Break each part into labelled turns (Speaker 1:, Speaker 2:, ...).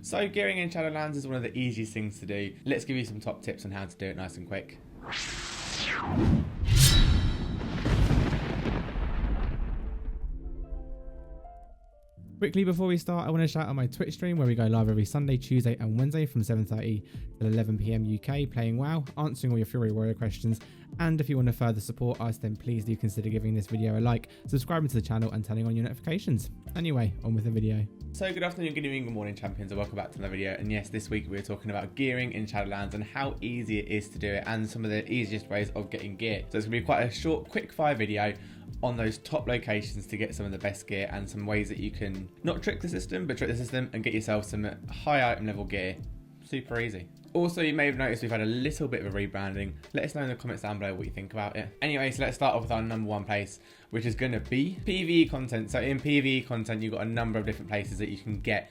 Speaker 1: So gearing in Shadowlands is one of the easiest things to do. Let's give you some top tips on how to do it nice and quick. Quickly before we start, I want to shout out my Twitch stream where we go live every Sunday, Tuesday and Wednesday from 7:30 to 11 PM UK playing WoW, answering all your Fury Warrior questions. And if you want to further support us, then please do consider giving this video a like, subscribing to the channel and turning on your notifications. Anyway, on with the video. So good afternoon, good evening, good morning champions, and welcome back to another video. And yes, this week we're talking about gearing in Shadowlands and how easy it is to do it and some of the easiest ways of getting gear. So it's going to be quite a short, quick fire video on those top locations to get some of the best gear and some ways that you can not trick the system, but trick the system and get yourself some high item level gear. Super easy. Also, you may have noticed we've had a little bit of a rebranding. Let us know in the comments down below what you think about it. Anyway, so let's start off with our number one place, which is going to be PvE content. So in PvE content, you've got a number of different places that you can get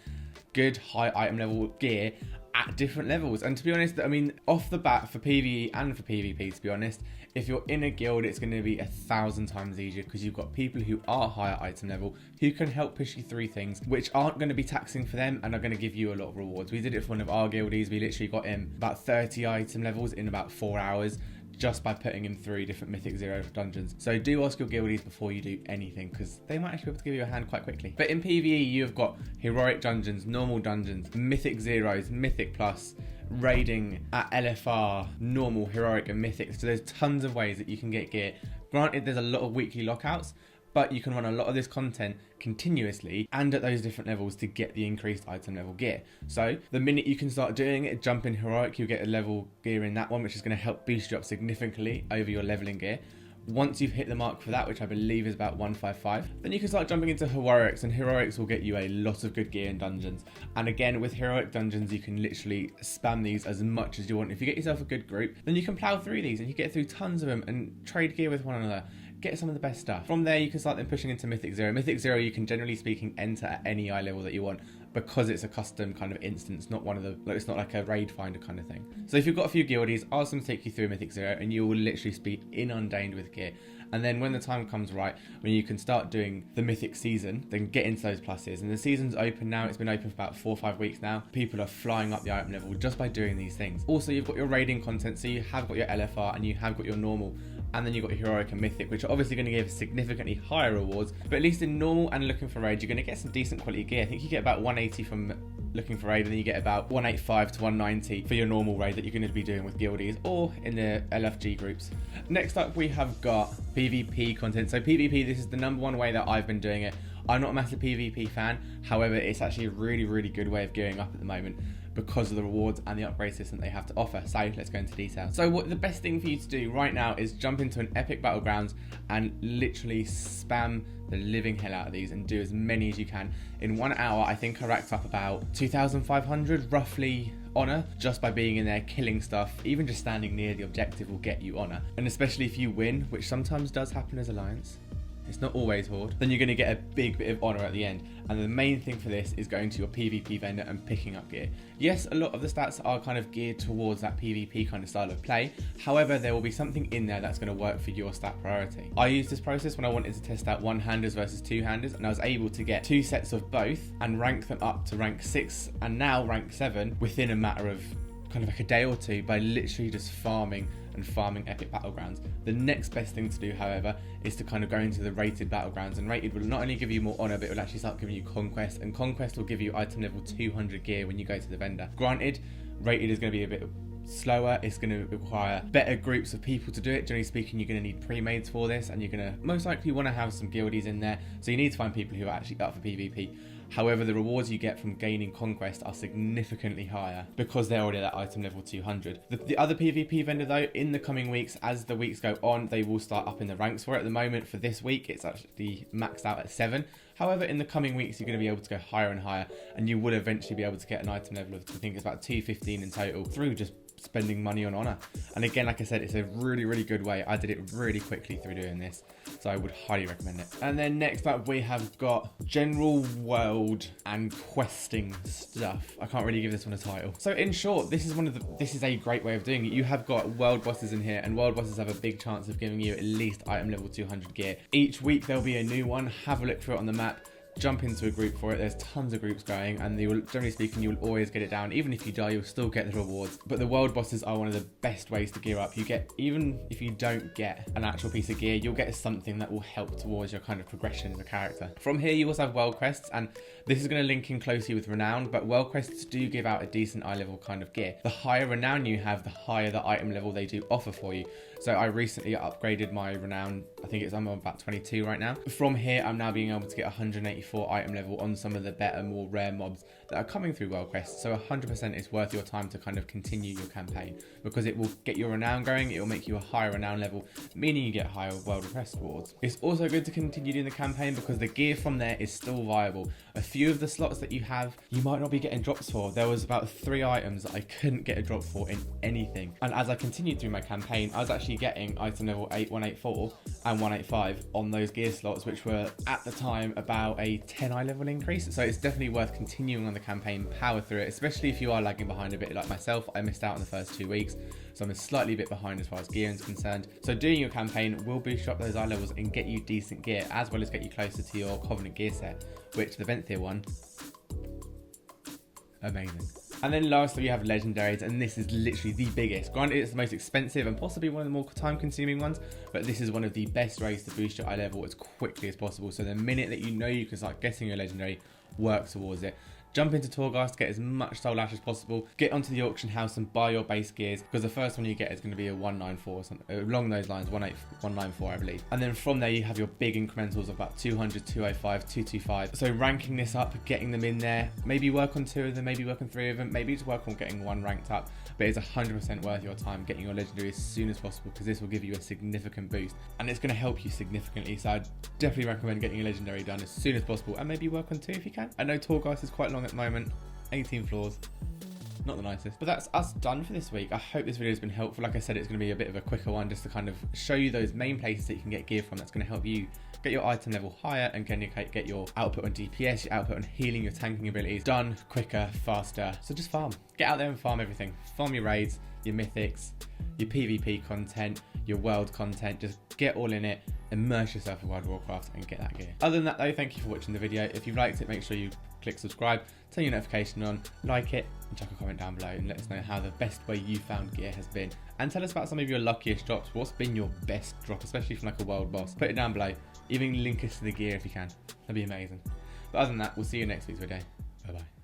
Speaker 1: good high item level gear at different levels. And to be honest, I mean, off the bat for PvE and for PvP, to be honest, if you're in a guild, it's going to be 1,000 times easier because you've got people who are higher item level who can help push you through things which aren't going to be taxing for them and are going to give you a lot of rewards. We did it for one of our guildies. We literally got him about 30 item levels in about 4 hours just by putting him through different Mythic Zero dungeons. So do ask your guildies before you do anything because they might actually be able to give you a hand quite quickly. But in PvE, you've got heroic dungeons, normal dungeons, Mythic Zeros, Mythic Plus, raiding at LFR, normal, heroic and mythic. So there's tons of ways that you can get gear. Granted, there's a lot of weekly lockouts, but you can run a lot of this content continuously and at those different levels to get the increased item level gear. So the minute you can start doing it, jump in heroic, you'll get a level gear in that one, which is going to help boost you up significantly over your leveling gear. Once you've hit the mark for that, which I believe is about 155, then you can start jumping into heroics, and heroics will get you a lot of good gear in dungeons. And again, with heroic dungeons, you can literally spam these as much as you want. If you get yourself a good group, then you can plow through these and you get through tons of them and trade gear with one another. Get some of the best stuff. From there, you can start then pushing into Mythic Zero. Mythic Zero, you can generally speaking enter at any eye level that you want because it's a custom kind of instance, not one of the, like, it's not like a raid finder kind of thing. So if you've got a few guildies, ask them to take you through Mythic Zero and you will literally be inundated with gear. And then when the time comes right, when you can start doing the Mythic season, then get into those pluses. And the season's open now. It's been open for about 4 or 5 weeks now. People are flying up the item level just by doing these things. Also, you've got your raiding content. So you have got your LFR and you have got your normal. And then you've got your heroic and mythic, which are obviously going to give significantly higher rewards. But at least in normal and looking for raid, you're going to get some decent quality gear. I think you get about 180 from looking for raid, and then you get about 185 to 190 for your normal raid that you're going to be doing with guildies or in the LFG groups. Next up, we have got PvP content. So PvP, this is the number one way that I've been doing it. I'm not a massive PvP fan. However, it's actually a really, really good way of gearing up at the moment because of the rewards and the upgrade system they have to offer. So let's go into detail. So what the best thing for you to do right now is jump into an epic battlegrounds and literally spam the living hell out of these and do as many as you can. In 1 hour, I think I racked up about 2,500 roughly honor just by being in there killing stuff. Even just standing near the objective will get you honor. And especially if you win, which sometimes does happen as Alliance, it's not always Horde, then you're going to get a big bit of honor at the end. And the main thing for this is going to your PvP vendor and picking up gear. Yes, a lot of the stats are kind of geared towards that PvP kind of style of play. However, there will be something in there that's going to work for your stat priority. I used this process when I wanted to test out one-handers versus two-handers, and I was able to get 2 sets of both and rank them up to rank 6 and now rank 7 within a matter of kind of like a day or two by literally just farming epic battlegrounds. The next best thing to do, however, is to kind of go into the rated battlegrounds, and rated will not only give you more honor, but it will actually start giving you conquest, and conquest will give you item level 200 gear when you go to the vendor. Granted, rated is going to be a bit slower. It's going to require better groups of people to do it. Generally speaking, you're going to need pre-mades for this, and you're going to most likely want to have some guildies in there, so you need to find people who are actually up for PvP. However, the rewards you get from gaining conquest are significantly higher because they're already at item level 200. The other PvP vendor though, in the coming weeks, as the weeks go on, they will start up in the ranks for it. At the moment, for this week, it's actually maxed out at 7. However, in the coming weeks, you're going to be able to go higher and higher, and you will eventually be able to get an item level of, I think it's about 215 in total, through just spending money on honor. And again, like I said, it's a really, really good way. I did it really quickly through doing this, so I would highly recommend it. And then next up, we have got general world and questing stuff. I can't really give this one a title. So in short, this is a great way of doing it. You have got world bosses in here, and world bosses have a big chance of giving you at least item level 200 gear. Each week there'll be a new one. Have a look through it on the map. jump into a group for it. There's tons of groups going, and generally speaking, you will always get it down. Even if you die, you'll still get the rewards. But the world bosses are one of the best ways to gear up. You get, even if you don't get an actual piece of gear, you'll get something that will help towards your kind of progression as a character. From here, you also have world quests, and this is going to link in closely with renown, but world quests do give out a decent eye level kind of gear. The higher renown you have, the higher the item level they do offer for you. So I recently upgraded my renown. I think I'm on about 22 right now. From here, I'm now being able to get 184 item level on some of the better, more rare mobs that are coming through world quests. So 100% is worth your time to kind of continue your campaign, because it will get your renown going. It will make you a higher renown level, meaning you get higher world quest rewards. It's also good to continue doing the campaign because the gear from there is still viable. A few of the slots that you have, you might not be getting drops for. There was about 3 items that I couldn't get a drop for in anything. And as I continued through my campaign, I was actually getting item level 8, 184 and 185 on those gear slots, which were at the time about a 10 eye level increase. So it's definitely worth continuing on the campaign, power through it, especially if you are lagging behind a bit like myself. I missed out on the first 2 weeks, so I'm a slightly bit behind as far as gear is concerned. So doing your campaign will boost up those eye levels and get you decent gear, as well as get you closer to your Covenant gear set, which the Venthyr one, amazing. And then lastly, we have Legendaries, and this is literally the biggest. Granted, it's the most expensive and possibly one of the more time-consuming ones, but this is one of the best ways to boost your eye level as quickly as possible. So the minute that you know you can start getting your Legendary, work towards it. Jump into Torghast, get as much Soul Ash as possible, get onto the auction house and buy your base gears, because the first one you get is going to be a 194 or something, along those lines, 194 I believe. And then from there you have your big incrementals of about 200, 205, 225. So ranking this up, getting them in there, maybe work on 2 of them, maybe work on 3 of them, maybe just work on getting 1 ranked up. But it's 100% worth your time getting your Legendary as soon as possible, because this will give you a significant boost and it's going to help you significantly. So I'd definitely recommend getting your Legendary done as soon as possible, and maybe work on 2 if you can. I know Torghast is quite long at the moment, 18 floors, not the nicest. But that's us done for this week. I hope this video has been helpful. Like I said, it's going to be a bit of a quicker one, just to kind of show you those main places that you can get gear from. That's going to help you get your item level higher and get your output on DPS, your output on healing, your tanking abilities done quicker, faster. So just farm. Get out there and farm everything. Farm your raids, your mythics, your PvP content, your world content. Just get all in it. Immerse yourself in World of Warcraft and get that gear. Other than that though, thank you for watching the video. If you liked it, make sure you click subscribe, turn your notification on, like it, and chuck a comment down below and let us know how the best way you found gear has been. And tell us about some of your luckiest drops. What's been your best drop, especially from like a world boss? Put it down below. Even link us to the gear if you can. That'd be amazing. But other than that, we'll see you in next week's video. Bye bye.